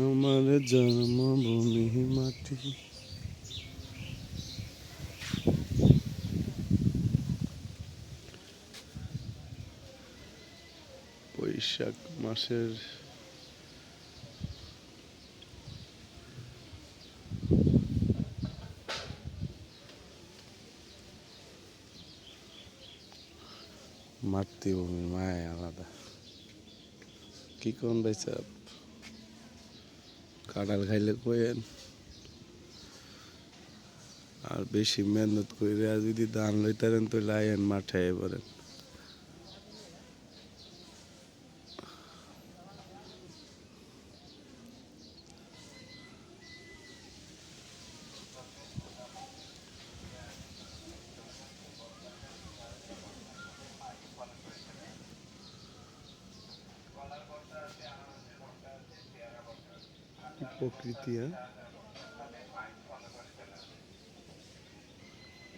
আমার জন্মভূমি মাটি। বৈশাখ মাসের মাতৃভূমির মায়া আলাদা। কি কোন ভাই সাহেব, কাঁঠাল খাইলে কইেন, আর বেশি মেহনত করে যদি ধান লইতারেন তো লাইন মাঠে পড়েন। প্রকৃতি, হ্যাঁ।